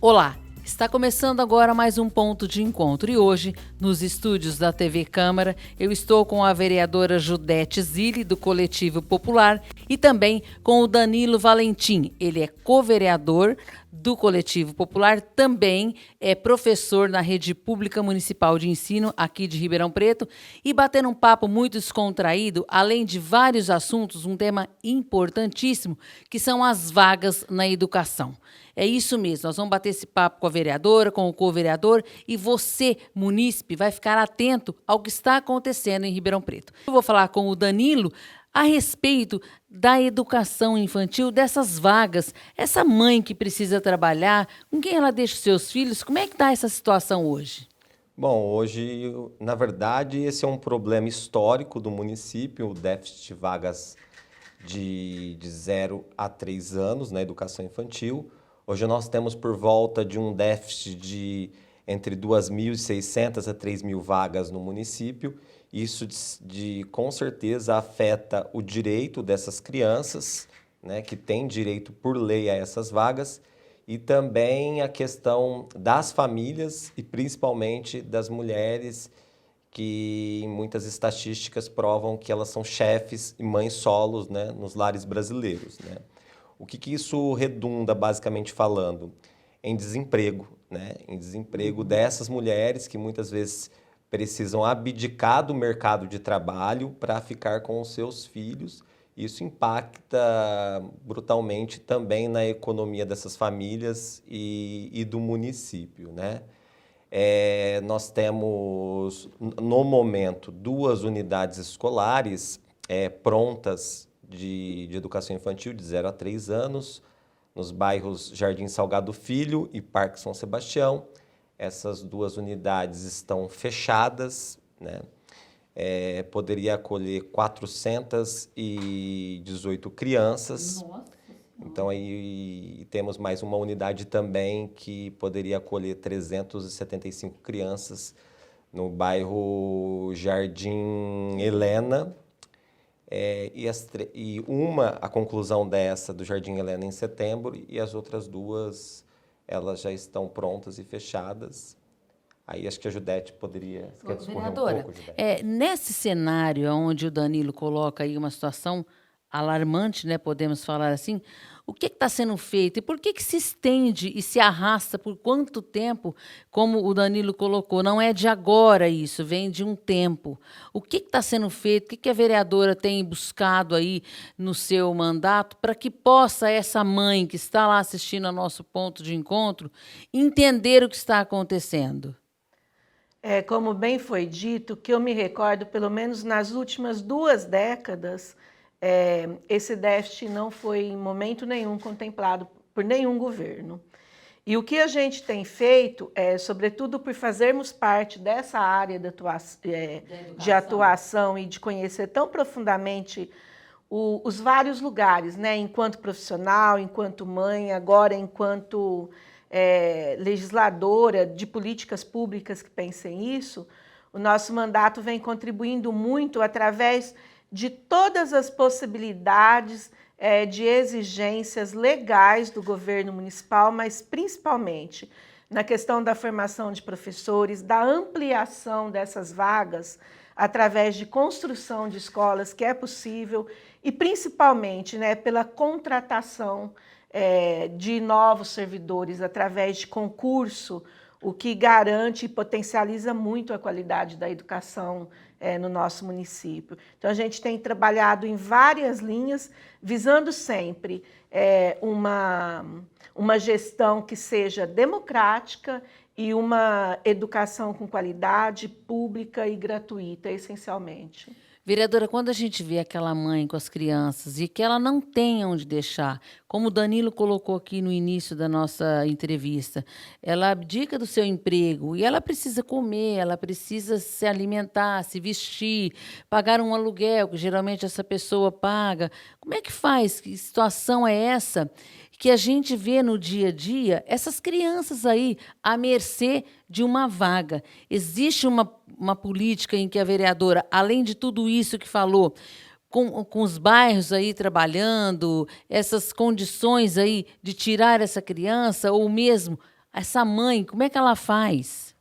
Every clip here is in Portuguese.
Olá, está começando agora mais um ponto de encontro e hoje, nos estúdios da TV Câmara, eu estou com a vereadora Judete Zilli, do Coletivo Popular, e também com o Danilo Valentim. Ele é co-vereador do Coletivo Popular, também é professor na Rede Pública Municipal de Ensino aqui de Ribeirão Preto e batendo um papo muito descontraído, além de vários assuntos, um tema importantíssimo, que são as vagas na educação. É isso mesmo, nós vamos bater esse papo com a vereadora, com o co-vereador, e você, munícipe, vai ficar atento ao que está acontecendo em Ribeirão Preto. Eu vou falar com o Danilo a respeito da educação infantil, dessas vagas, essa mãe que precisa trabalhar, com quem ela deixa os seus filhos, como é que está essa situação hoje? Bom, hoje, na verdade, esse é um problema histórico do município, o déficit de vagas de 0 a 3 anos na educação infantil. Hoje nós temos por volta de um déficit de entre 2.600 a 3.000 vagas no município. Isso com certeza afeta o direito dessas crianças, né, que têm direito por lei a essas vagas, e também a questão das famílias e principalmente das mulheres, que em muitas estatísticas provam que elas são chefes e mães solos, né, nos lares brasileiros, né? O que isso redunda, basicamente falando? Em desemprego, né? Em desemprego dessas mulheres que muitas vezes precisam abdicar do mercado de trabalho para ficar com os seus filhos. Isso impacta brutalmente também na economia dessas famílias e do município, né? Nós temos, no momento, 2 unidades escolares prontas de educação infantil de 0 a 3 anos, nos bairros Jardim Salgado Filho e Parque São Sebastião. Essas 2 unidades estão fechadas, né? Poderia acolher 418 crianças. Nossa. Então, aí temos mais uma unidade também que poderia acolher 375 crianças no bairro Jardim Helena. A conclusão dessa do Jardim Helena em setembro, e as outras 2, elas já estão prontas e fechadas. Aí acho que a Judete poderia discorrer um pouco, Judete. Nesse cenário onde o Danilo coloca aí uma situação alarmante, né, podemos falar assim, o que está sendo feito e por que se estende e se arrasta por quanto tempo, como o Danilo colocou? Não é de agora isso, vem de um tempo. O que está sendo feito, o que a vereadora tem buscado aí no seu mandato para que possa essa mãe que está lá assistindo ao nosso ponto de encontro entender o que está acontecendo? Como bem foi dito, que eu me recordo, pelo menos nas últimas 2 décadas, esse déficit não foi em momento nenhum contemplado por nenhum governo. E o que a gente tem feito, sobretudo por fazermos parte dessa área de atuação e de conhecer tão profundamente os vários lugares, né, enquanto profissional, enquanto mãe, agora enquanto legisladora de políticas públicas que pensem isso, o nosso mandato vem contribuindo muito através de todas as possibilidades de exigências legais do governo municipal, mas principalmente na questão da formação de professores, da ampliação dessas vagas através de construção de escolas, que é possível, e principalmente, né, pela contratação de novos servidores através de concurso, o que garante e potencializa muito a qualidade da educação no nosso município. Então, a gente tem trabalhado em várias linhas, visando sempre uma gestão que seja democrática e uma educação com qualidade, pública e gratuita, essencialmente. Vereadora, quando a gente vê aquela mãe com as crianças e que ela não tem onde deixar, como o Danilo colocou aqui no início da nossa entrevista, ela abdica do seu emprego e ela precisa comer, ela precisa se alimentar, se vestir, pagar um aluguel, que geralmente essa pessoa paga. Como é que faz? Que situação é essa? Que a gente vê no dia a dia essas crianças aí à mercê de uma vaga. Existe uma política em que a vereadora, além de tudo isso que falou, com os bairros aí trabalhando, essas condições aí de tirar essa criança, ou mesmo Essa mãe, como é que ela faz?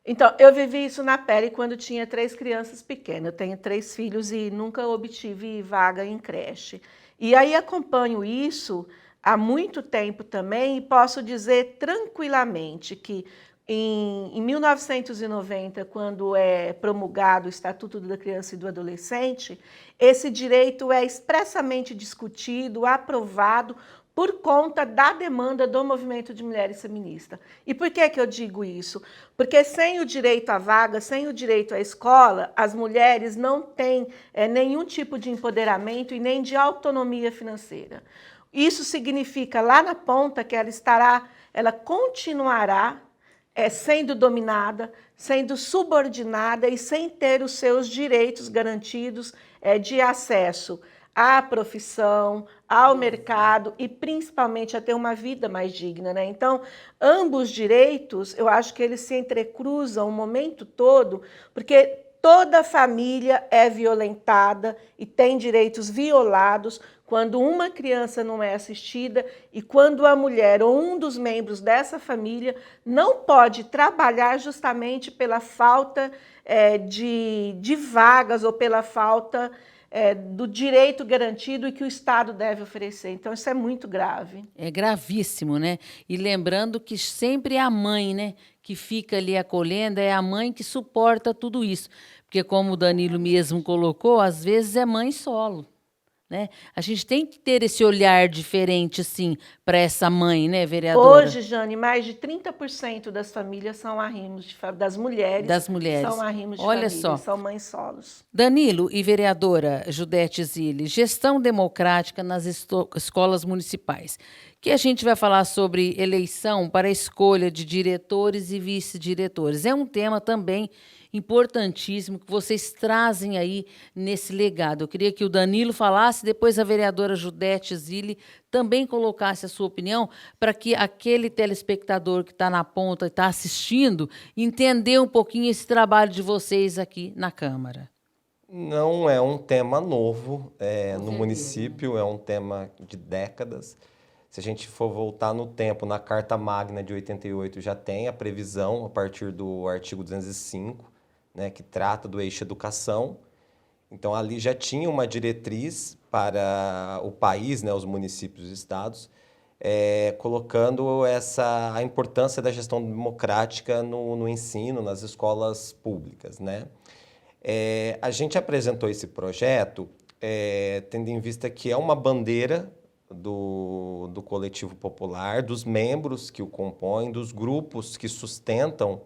Então, eu vivi isso na pele quando tinha 3 crianças pequenas. Eu tenho 3 filhos e nunca obtive vaga em creche. E aí acompanho isso há muito tempo também e posso dizer tranquilamente que em 1990, quando é promulgado o Estatuto da Criança e do Adolescente, esse direito é expressamente discutido, aprovado, por conta da demanda do movimento de mulheres feministas. E por que eu digo isso? Porque sem o direito à vaga, sem o direito à escola, as mulheres não têm nenhum tipo de empoderamento e nem de autonomia financeira. Isso significa lá na ponta que ela continuará sendo dominada, sendo subordinada e sem ter os seus direitos garantidos de acesso à profissão, ao mercado e principalmente a ter uma vida mais digna, né? Então, ambos direitos, eu acho que eles se entrecruzam o momento todo, porque toda família é violentada e tem direitos violados quando uma criança não é assistida e quando a mulher ou um dos membros dessa família não pode trabalhar justamente pela falta de vagas ou pela falta do direito garantido e que o Estado deve oferecer. Então, isso é muito grave. É gravíssimo, né? E lembrando que sempre é a mãe, né, que fica ali acolhendo, é a mãe que suporta tudo isso. Porque, como o Danilo mesmo colocou, às vezes é mãe solo. Né? A gente tem que ter esse olhar diferente, sim, para essa mãe, né, vereadora? Hoje, Jane, mais de 30% das famílias são arrimos das mulheres são arrimos de Olha família, só. são mães solos. Danilo e vereadora Judete Zilli, gestão democrática nas escolas municipais, que a gente vai falar sobre eleição para a escolha de diretores e vice-diretores. É um tema também importantíssimo que vocês trazem aí nesse legado. Eu queria que o Danilo falasse, depois a vereadora Judete Zilli também colocasse a sua opinião, para que aquele telespectador que está na ponta e está assistindo entender um pouquinho esse trabalho de vocês aqui na Câmara. Não é um tema novo no município, é um tema de décadas. Se a gente for voltar no tempo, na Carta Magna de 88 já tem a previsão, a partir do artigo 205, né, que trata do eixo educação. Então, ali já tinha uma diretriz para o país, né, os municípios e estados, colocando a importância da gestão democrática no ensino, nas escolas públicas, né? A gente apresentou esse projeto tendo em vista que é uma bandeira do coletivo popular, dos membros que o compõem, dos grupos que sustentam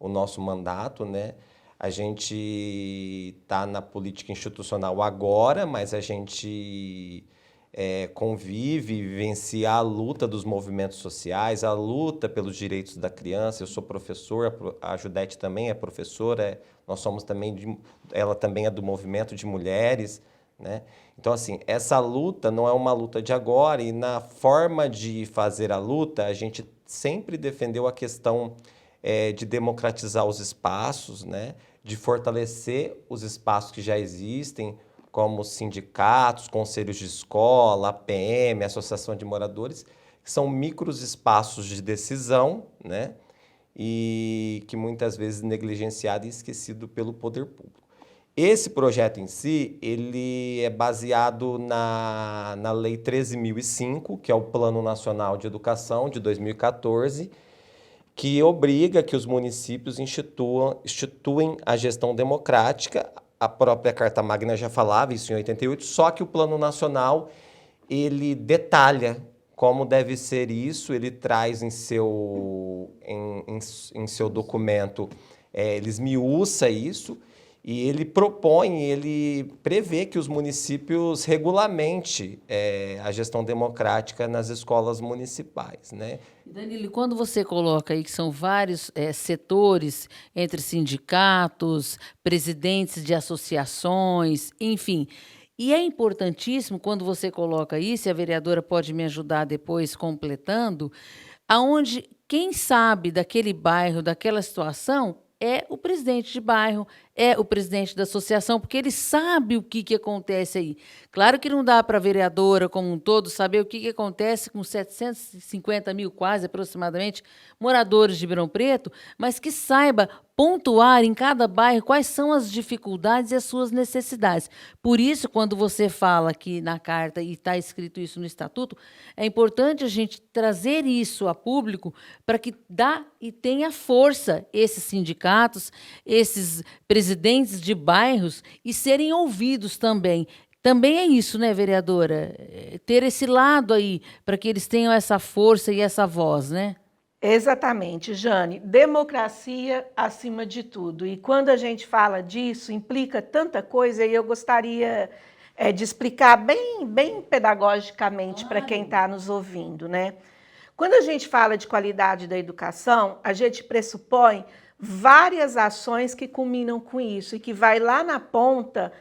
o nosso mandato, né? A gente está na política institucional agora, mas a gente convive e vivencia a luta dos movimentos sociais, a luta pelos direitos da criança. Eu sou professor, a Judete também é professora, nós somos também ela também é do movimento de mulheres, né? Então, assim, essa luta não é uma luta de agora e na forma de fazer a luta, a gente sempre defendeu a questão de democratizar os espaços, né? De fortalecer os espaços que já existem, como sindicatos, conselhos de escola, APM, Associação de Moradores, que são micros espaços de decisão, né? E que muitas vezes negligenciado e esquecido pelo poder público. Esse projeto em si, ele é baseado na Lei 13.005, que é o Plano Nacional de Educação de 2014, que obriga que os municípios instituem a gestão democrática. A própria Carta Magna já falava isso em 88, só que o Plano Nacional, ele detalha como deve ser isso, ele traz em seu documento, ele esmiuça isso, e ele propõe, ele prevê que os municípios regulamente a gestão democrática nas escolas municipais, né? Danilo, quando você coloca aí que são vários setores, entre sindicatos, presidentes de associações, enfim, e é importantíssimo quando você coloca isso, e a vereadora pode me ajudar depois completando, aonde quem sabe daquele bairro, daquela situação, é o presidente de bairro, é o presidente da associação, porque ele sabe o que acontece aí. Claro que não dá para a vereadora como um todo saber o que acontece com 750 mil, quase aproximadamente, moradores de Ribeirão Preto, mas que saiba pontuar em cada bairro quais são as dificuldades e as suas necessidades. Por isso, quando você fala aqui na carta, e está escrito isso no estatuto, é importante a gente trazer isso a público para que dá e tenha força esses sindicatos, esses presidentes de bairros e serem ouvidos também. Também é isso, né, vereadora? Ter esse lado aí, para que eles tenham essa força e essa voz, né? Exatamente, Jane. Democracia acima de tudo. E quando a gente fala disso, implica tanta coisa, e eu gostaria de explicar bem pedagogicamente para quem está nos ouvindo, né? Quando a gente fala de qualidade da educação, a gente pressupõe várias ações que culminam com isso e que vai lá na ponta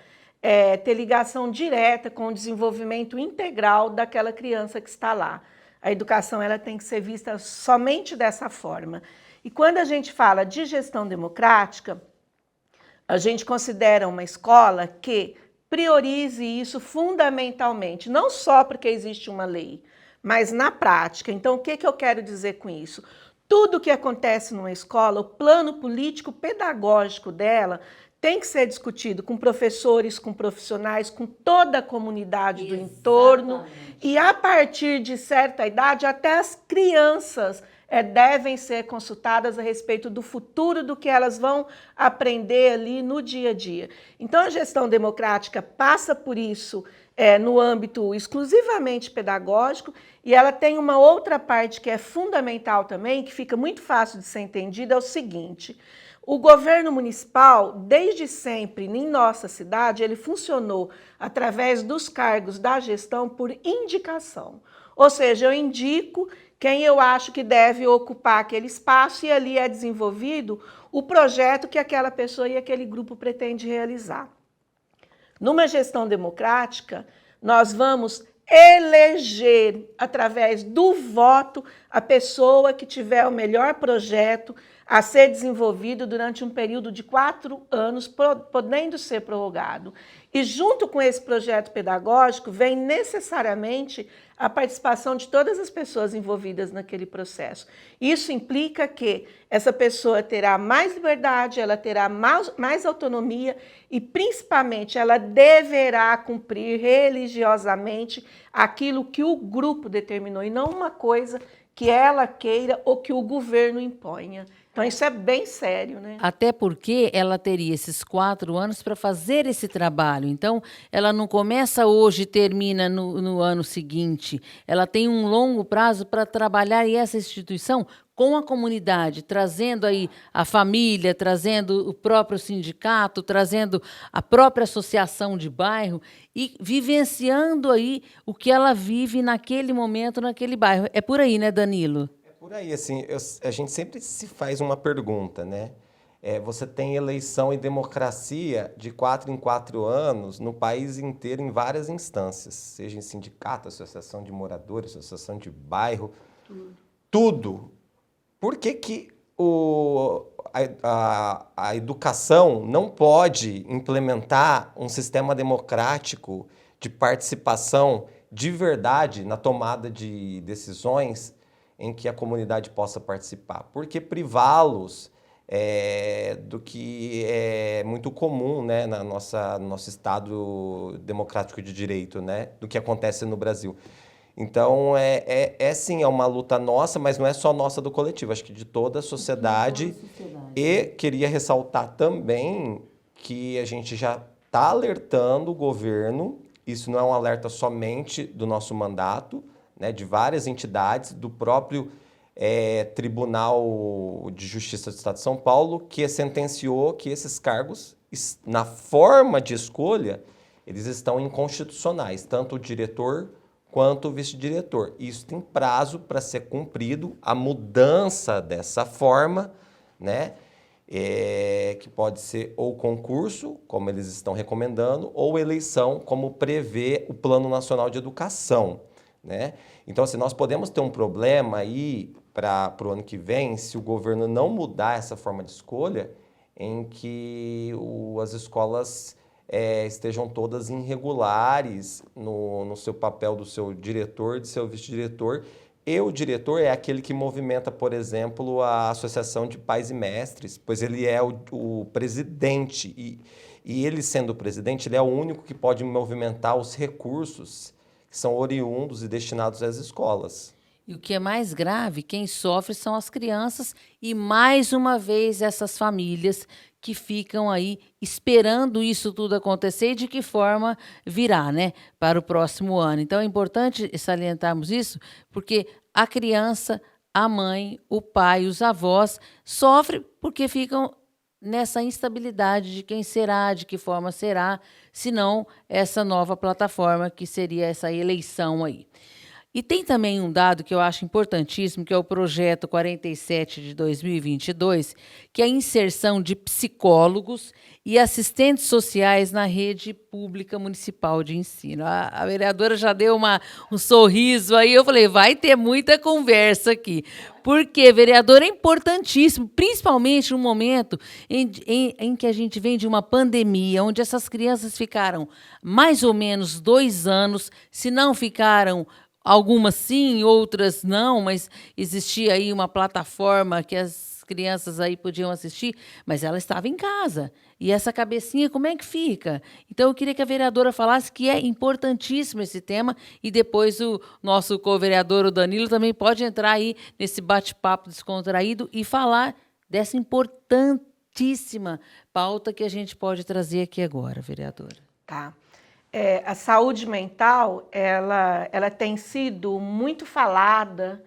ter ligação direta com o desenvolvimento integral daquela criança que está lá. A educação ela tem que ser vista somente dessa forma. E quando a gente fala de gestão democrática, a gente considera uma escola que priorize isso fundamentalmente, não só porque existe uma lei, mas na prática. Então, o que eu quero dizer com isso? Tudo que acontece numa escola, o plano político-pedagógico dela tem que ser discutido com professores, com profissionais, com toda a comunidade do entorno. E a partir de certa idade, até as crianças devem ser consultadas a respeito do futuro, do que elas vão aprender ali no dia a dia. Então, a gestão democrática passa por isso no âmbito exclusivamente pedagógico, e ela tem uma outra parte que é fundamental também, que fica muito fácil de ser entendida, é o seguinte: o governo municipal, desde sempre, em nossa cidade, ele funcionou através dos cargos da gestão por indicação. Ou seja, eu indico quem eu acho que deve ocupar aquele espaço e ali é desenvolvido o projeto que aquela pessoa e aquele grupo pretende realizar. Numa gestão democrática, nós vamos eleger, através do voto, a pessoa que tiver o melhor projeto a ser desenvolvido durante um período de 4 anos, podendo ser prorrogado. E junto com esse projeto pedagógico vem necessariamente a participação de todas as pessoas envolvidas naquele processo. Isso implica que essa pessoa terá mais liberdade, ela terá mais autonomia e, principalmente, ela deverá cumprir religiosamente aquilo que o grupo determinou e não uma coisa que ela queira ou que o governo imponha. Então, isso é bem sério, né? Até porque ela teria esses 4 anos para fazer esse trabalho. Então, ela não começa hoje e termina no ano seguinte. Ela tem um longo prazo para trabalhar e essa instituição com a comunidade, trazendo aí a família, trazendo o próprio sindicato, trazendo a própria associação de bairro e vivenciando aí o que ela vive naquele momento, naquele bairro. É por aí, né, Danilo? Por aí, assim, a gente sempre se faz uma pergunta, né? Você tem eleição e democracia de 4 em 4 anos no país inteiro, em várias instâncias, seja em sindicato, associação de moradores, associação de bairro, tudo. Por que a educação não pode implementar um sistema democrático de participação de verdade na tomada de decisões em que a comunidade possa participar? Porque privá-los do que é muito comum, né, no nosso Estado democrático de direito, né, do que acontece no Brasil. Então, sim, é uma luta nossa, mas não é só nossa do coletivo, acho que de toda a sociedade. E queria ressaltar também que a gente já está alertando o governo, isso não é um alerta somente do nosso mandato, né, de várias entidades, do próprio Tribunal de Justiça do Estado de São Paulo, que sentenciou que esses cargos, na forma de escolha, eles estão inconstitucionais, tanto o diretor quanto o vice-diretor. Isso tem prazo para ser cumprido, a mudança dessa forma, né, que pode ser ou concurso, como eles estão recomendando, ou eleição, como prevê o Plano Nacional de Educação, né? Então, assim, nós podemos ter um problema aí para o ano que vem, se o governo não mudar essa forma de escolha, em que as escolas estejam todas irregulares no seu papel do seu diretor, de seu vice-diretor. E o diretor é aquele que movimenta, por exemplo, a Associação de Pais e Mestres, pois ele é o presidente. E ele, sendo o presidente, ele é o único que pode movimentar os recursos que são oriundos e destinados às escolas. E o que é mais grave, quem sofre são as crianças e, mais uma vez, essas famílias que ficam aí esperando isso tudo acontecer e de que forma virá, né, para o próximo ano. Então, é importante salientarmos isso, porque a criança, a mãe, o pai, os avós sofrem porque ficam nessa instabilidade de quem será, de que forma será, se não essa nova plataforma que seria essa eleição aí. E tem também um dado que eu acho importantíssimo, que é o projeto 47 de 2022, que é a inserção de psicólogos e assistentes sociais na rede pública municipal de ensino. A vereadora já deu um sorriso aí, eu falei, vai ter muita conversa aqui. Porque, vereador, é importantíssimo, principalmente no momento em que a gente vem de uma pandemia, onde essas crianças ficaram mais ou menos 2 anos, se não ficaram. Algumas sim, outras não, mas existia aí uma plataforma que as crianças aí podiam assistir, mas ela estava em casa. E essa cabecinha, como é que fica? Então, eu queria que a vereadora falasse que é importantíssimo esse tema e depois o nosso co-vereador, o Danilo, também pode entrar aí nesse bate-papo descontraído e falar dessa importantíssima pauta que a gente pode trazer aqui agora, vereadora. Tá. A saúde mental, ela tem sido muito falada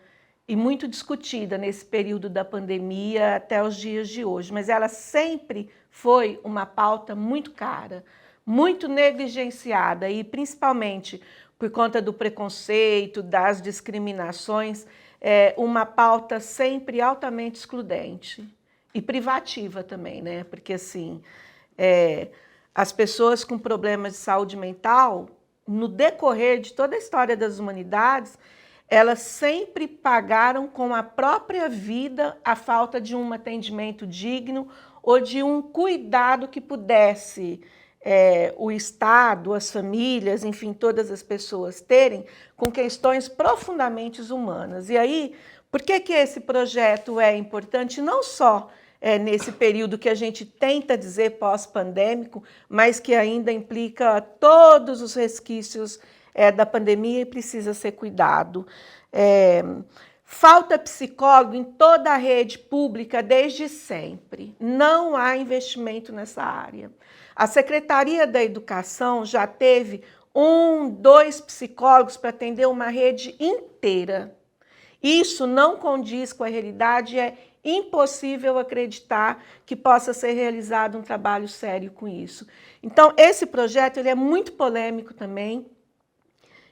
e muito discutida nesse período da pandemia até os dias de hoje, mas ela sempre foi uma pauta muito cara, muito negligenciada e principalmente por conta do preconceito, das discriminações, uma pauta sempre altamente excludente e privativa também, né? Porque assim, as pessoas com problemas de saúde mental, no decorrer de toda a história das humanidades, elas sempre pagaram com a própria vida a falta de um atendimento digno ou de um cuidado que pudesse o Estado, as famílias, enfim, todas as pessoas terem com questões profundamente humanas. E aí, por que esse projeto é importante? Não só nesse período que a gente tenta dizer pós-pandêmico, mas que ainda implica todos os resquícios da pandemia e precisa ser cuidado. Falta psicólogo em toda a rede pública desde sempre. Não há investimento nessa área. A Secretaria da Educação já teve 1, 2 psicólogos para atender uma rede inteira. Isso não condiz com a realidade, é impossível acreditar que possa ser realizado um trabalho sério com isso. Então, esse projeto ele é muito polêmico também,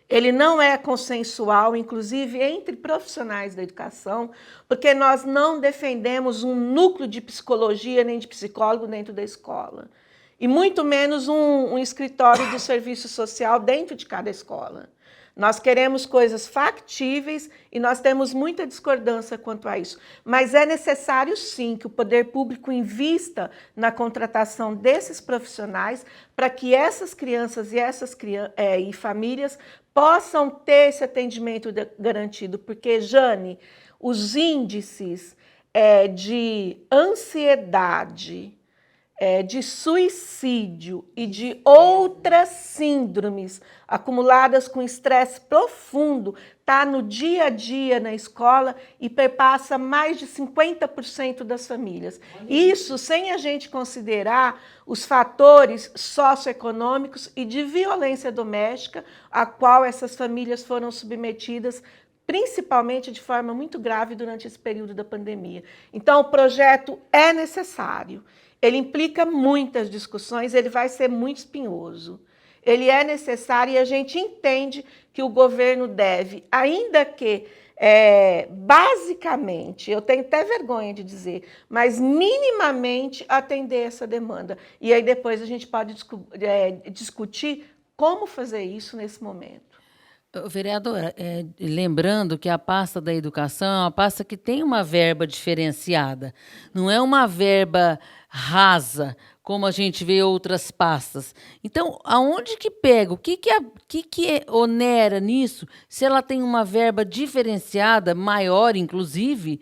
ele não é consensual, inclusive entre profissionais da educação, porque nós não defendemos um núcleo de psicologia nem de psicólogo dentro da escola, e muito menos um escritório de serviço social dentro de cada escola. Nós queremos coisas factíveis e nós temos muita discordância quanto a isso. Mas é necessário, sim, que o poder público invista na contratação desses profissionais para que essas crianças e famílias possam ter esse atendimento garantido. Porque, Jane, os índices de ansiedade, de suicídio e de outras síndromes acumuladas com estresse profundo está no dia a dia na escola e perpassa mais de 50% das famílias. Isso sem a gente considerar os fatores socioeconômicos e de violência doméstica a qual essas famílias foram submetidas, principalmente de forma muito grave durante esse período da pandemia. Então, o projeto é necessário. Ele implica muitas discussões, ele vai ser muito espinhoso. Ele é necessário e a gente entende que o governo deve, ainda que basicamente, eu tenho até vergonha de dizer, mas minimamente atender essa demanda. E aí depois a gente pode discutir como fazer isso nesse momento. Vereadora, lembrando que a pasta da educação é uma pasta que tem uma verba diferenciada, não é uma verba rasa, como a gente vê outras pastas. Então, aonde que pega? O que onera nisso, se ela tem uma verba diferenciada, maior, inclusive,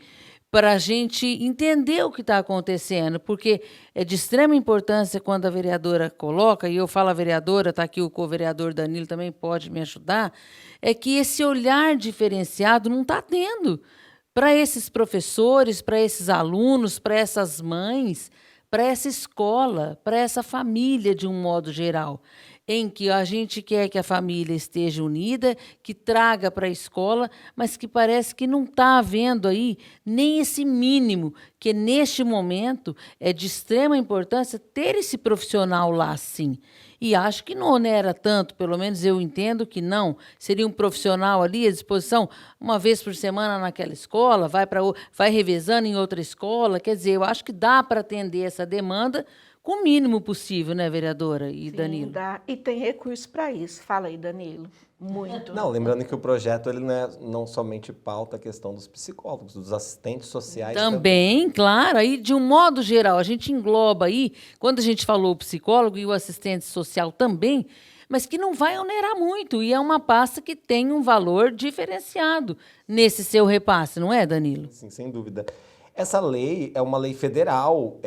para a gente entender o que está acontecendo, porque é de extrema importância quando a vereadora coloca, e eu falo a vereadora, está aqui o co-vereador Danilo também pode me ajudar, é que esse olhar diferenciado não está tendo para esses professores, para esses alunos, para essas mães, para essa escola, para essa família de um modo geral, em que a gente quer que a família esteja unida, que traga para a escola, mas que parece que não está havendo aí nem esse mínimo, que neste momento é de extrema importância ter esse profissional lá, sim. E acho que não onera tanto, pelo menos eu entendo que não. Seria um profissional ali à disposição uma vez por semana naquela escola, vai revezando em outra escola. Quer dizer, eu acho que dá para atender essa demanda com o mínimo possível, né, vereadora e Sim, Danilo? dá. E tem recurso para isso. Fala aí, Danilo. Muito. Não, lembrando que o projeto ele não somente pauta a questão dos psicólogos, dos assistentes sociais Também, claro, aí de um modo geral, a gente engloba aí, quando a gente falou o psicólogo e o assistente social também, mas que não vai onerar muito, e é uma pasta que tem um valor diferenciado nesse seu repasse, não é, Danilo? Sim, sem dúvida. Essa lei é uma lei federal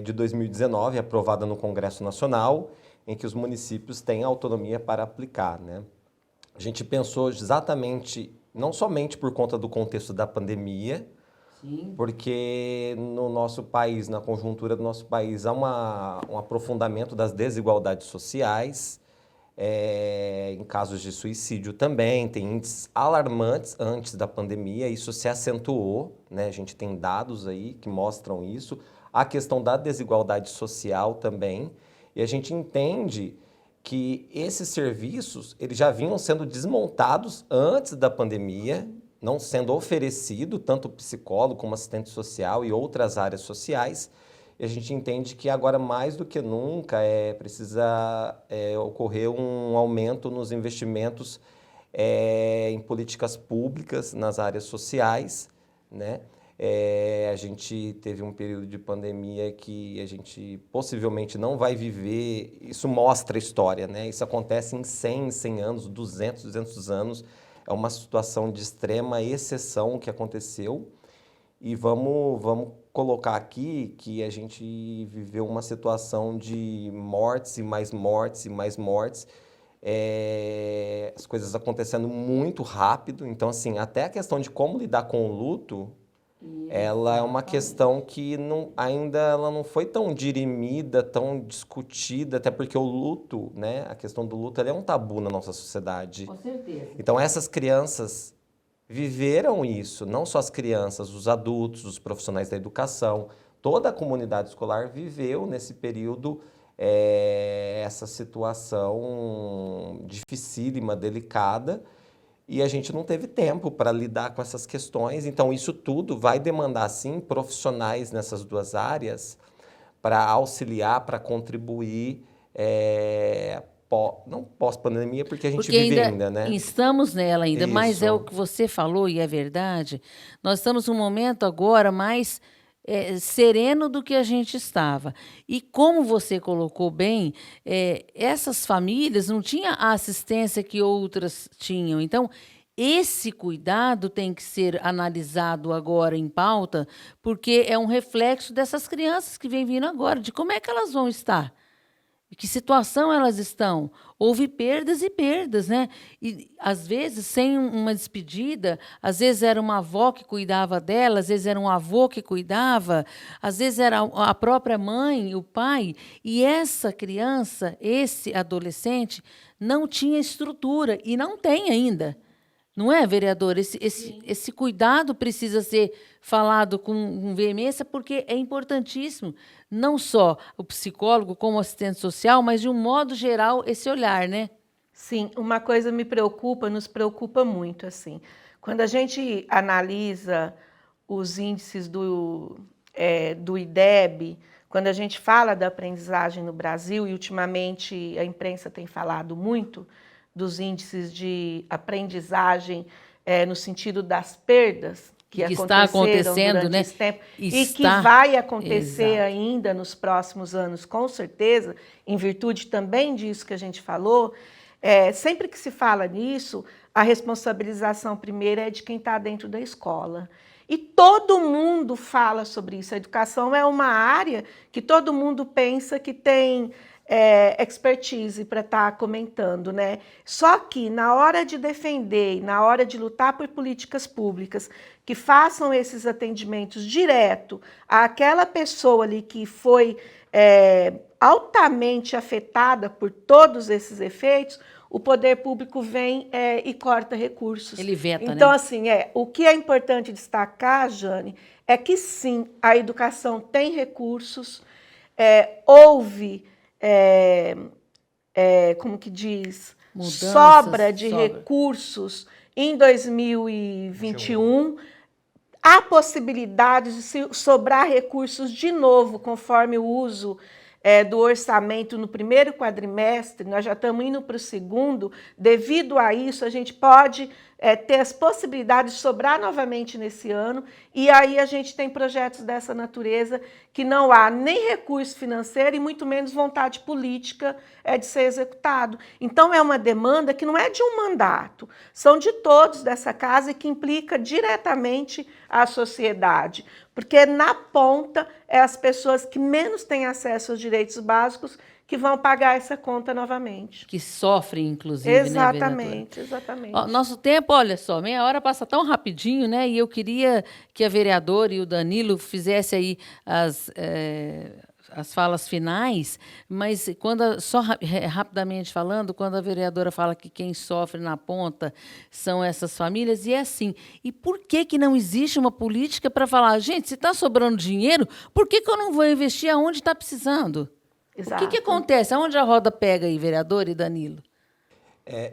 de 2019, aprovada no Congresso Nacional, em que os municípios têm autonomia para aplicar, né? A gente pensou exatamente, não somente por conta do contexto da pandemia, Sim. porque no nosso país, na conjuntura do nosso país, há um aprofundamento das desigualdades sociais, em casos de suicídio também, tem índices alarmantes antes da pandemia, isso se acentuou, né? A gente tem dados aí que mostram isso, a questão da desigualdade social também, e a gente entende que esses serviços eles já vinham sendo desmontados antes da pandemia, não sendo oferecido tanto psicólogo como assistente social e outras áreas sociais. E a gente entende que agora mais do que nunca precisa ocorrer um aumento nos investimentos em políticas públicas nas áreas sociais, né? A gente teve um período de pandemia que a gente possivelmente não vai viver, isso mostra a história, né? Isso acontece em 100 anos, 200 anos, é uma situação de extrema exceção que aconteceu e vamos colocar aqui que a gente viveu uma situação de mortes e mais mortes e mais mortes, as coisas acontecendo muito rápido, então assim, até a questão de como lidar com o luto, ela é uma questão que ainda ela não foi tão dirimida, tão discutida, até porque o luto, né, a questão do luto, ela é um tabu na nossa sociedade. Com certeza. Então essas crianças viveram isso, não só as crianças, os adultos, os profissionais da educação, toda a comunidade escolar viveu nesse período essa situação dificílima, delicada, e a gente não teve tempo para lidar com essas questões. Então, isso tudo vai demandar, sim, profissionais nessas duas áreas para auxiliar, para contribuir, não pós-pandemia, porque a gente Porque vive ainda, né? estamos nela ainda, mas é o Isso. que você falou e é verdade. Nós estamos num momento agora mais sereno do que a gente estava. E como você colocou bem, essas famílias não tinham a assistência que outras tinham. Então, esse cuidado tem que ser analisado agora em pauta, porque é um reflexo dessas crianças que vêm vindo agora, de como é que elas vão estar. Em que situação elas estão? Houve perdas e perdas, né? E, às vezes, sem uma despedida, às vezes era uma avó que cuidava dela, às vezes era um avô que cuidava, às vezes era a própria mãe, o pai. E essa criança, esse adolescente, não tinha estrutura e não tem ainda. Não é, vereador? Esse cuidado precisa ser falado com veemência, porque é importantíssimo, não só o psicólogo como o assistente social, mas, de um modo geral, esse olhar, né? Sim, uma coisa me preocupa, nos preocupa muito, assim. Quando a gente analisa os índices do IDEB, quando a gente fala da aprendizagem no Brasil, e ultimamente a imprensa tem falado muito, dos índices de aprendizagem no sentido das perdas que está acontecendo durante esse tempo e que está... vai acontecer Exato. ainda nos próximos anos, com certeza, em virtude também disso que a gente falou. Sempre que se fala nisso, a responsabilização primeira é de quem está dentro da escola. E todo mundo fala sobre isso. A educação é uma área que todo mundo pensa que tem expertise para estar comentando, né? Só que na hora de defender e na hora de lutar por políticas públicas que façam esses atendimentos direto àquela pessoa ali que foi altamente afetada por todos esses efeitos, o poder público vem e corta recursos. Ele veta, então, né? assim, o que é importante destacar, Jane, é que sim, a educação tem recursos, houve, como que diz, Mudanças, sobra de recursos em 2021, há possibilidade de sobrar recursos de novo, conforme o uso do orçamento no primeiro quadrimestre. Nós já estamos indo para o segundo. Devido a isso, a gente pode ter as possibilidades de sobrar novamente nesse ano, e aí a gente tem projetos dessa natureza que não há nem recurso financeiro e muito menos vontade política de ser executado. Então, é uma demanda que não é de um mandato, são de todos dessa casa e que implica diretamente a sociedade, porque na ponta as pessoas que menos têm acesso aos direitos básicos que vão pagar essa conta novamente. Que sofrem, inclusive, exatamente, né, vereadora? Exatamente. Nosso tempo, olha só, meia hora passa tão rapidinho, né? E eu queria que a vereadora e o Danilo fizessem aí as falas finais, mas rapidamente falando, quando a vereadora fala que quem sofre na ponta são essas famílias, e é assim, e por que não existe uma política para falar, gente, se está sobrando dinheiro, por que eu não vou investir aonde está precisando? Exato. O que acontece? Aonde a roda pega aí, vereador e Danilo?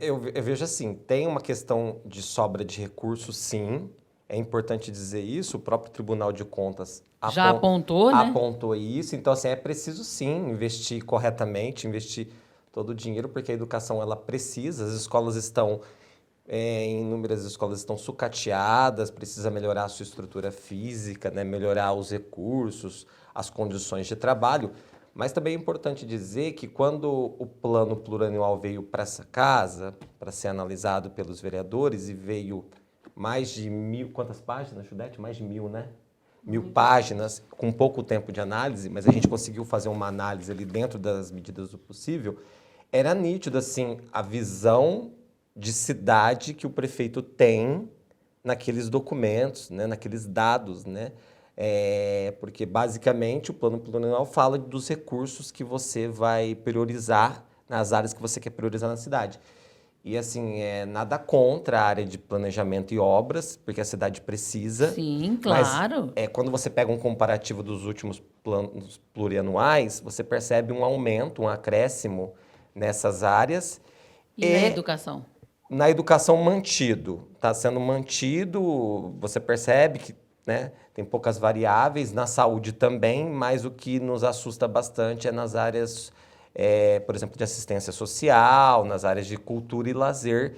Eu vejo assim, tem uma questão de sobra de recursos, sim. É importante dizer isso, o próprio Tribunal de Contas já apontou, né? Apontou isso. Então, assim, é preciso, sim, investir corretamente, investir todo o dinheiro, porque a educação, ela precisa. As escolas estão, inúmeras escolas estão sucateadas, precisa melhorar a sua estrutura física, né? Melhorar os recursos, as condições de trabalho. Mas também é importante dizer que quando o plano plurianual veio para essa casa, para ser analisado pelos vereadores, e veio mais de 1.000, quantas páginas, Judete? Mais de 1.000, né? 1.000 páginas, com pouco tempo de análise, mas a gente conseguiu fazer uma análise ali dentro das medidas do possível. Era nítido, assim, a visão de cidade que o prefeito tem naqueles documentos, né? Naqueles dados, né? Porque, basicamente, o plano plurianual fala dos recursos que você vai priorizar nas áreas que você quer priorizar na cidade. E, assim, nada contra a área de planejamento e obras, porque a cidade precisa. Sim, claro. Mas, quando você pega um comparativo dos últimos planos plurianuais, você percebe um aumento, um acréscimo nessas áreas. E na educação? Na educação, mantido. Está sendo mantido, você percebe que, né, tem poucas variáveis, na saúde também, mas o que nos assusta bastante é nas áreas, por exemplo, de assistência social, nas áreas de cultura e lazer.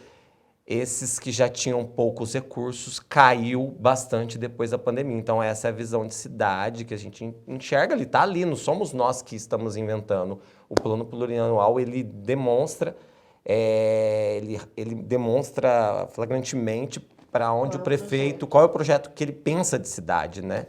Esses que já tinham poucos recursos, caiu bastante depois da pandemia. Então, essa é a visão de cidade que a gente enxerga ali, está ali, não somos nós que estamos inventando. O plano plurianual, ele demonstra, ele demonstra flagrantemente para onde o prefeito, qual é o projeto que ele pensa de cidade, né?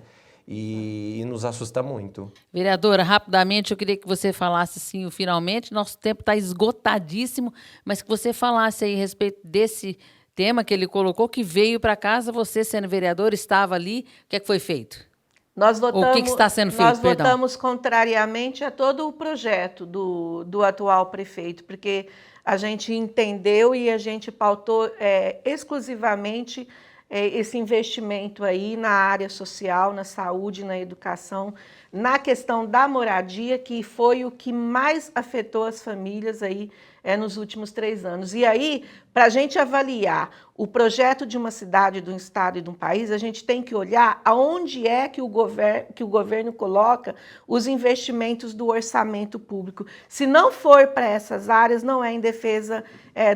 E nos assusta muito. Vereadora, rapidamente, eu queria que você falasse, sim, finalmente, nosso tempo está esgotadíssimo, mas que você falasse aí a respeito desse tema que ele colocou, que veio para casa, você sendo vereador, estava ali, o que é que foi feito? O que está sendo feito, nós votamos contrariamente a todo o projeto do atual prefeito, porque a gente entendeu e a gente pautou exclusivamente esse investimento aí na área social, na saúde, na educação. na questão da moradia, que foi o que mais afetou as famílias aí nos últimos 3 anos. E aí, para a gente avaliar o projeto de uma cidade, de um estado e de um país, a gente tem que olhar aonde é que o governo coloca os investimentos do orçamento público. Se não for para essas áreas, não é em defesa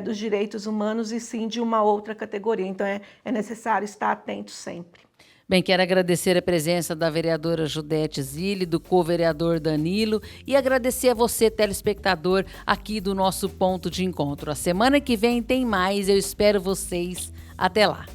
dos direitos humanos, e sim de uma outra categoria. Então, é necessário estar atento sempre. Bem, quero agradecer a presença da vereadora Judete Zilli, do co-vereador Danilo, e agradecer a você, telespectador, aqui do nosso Ponto de Encontro. A semana que vem tem mais, eu espero vocês. Até lá!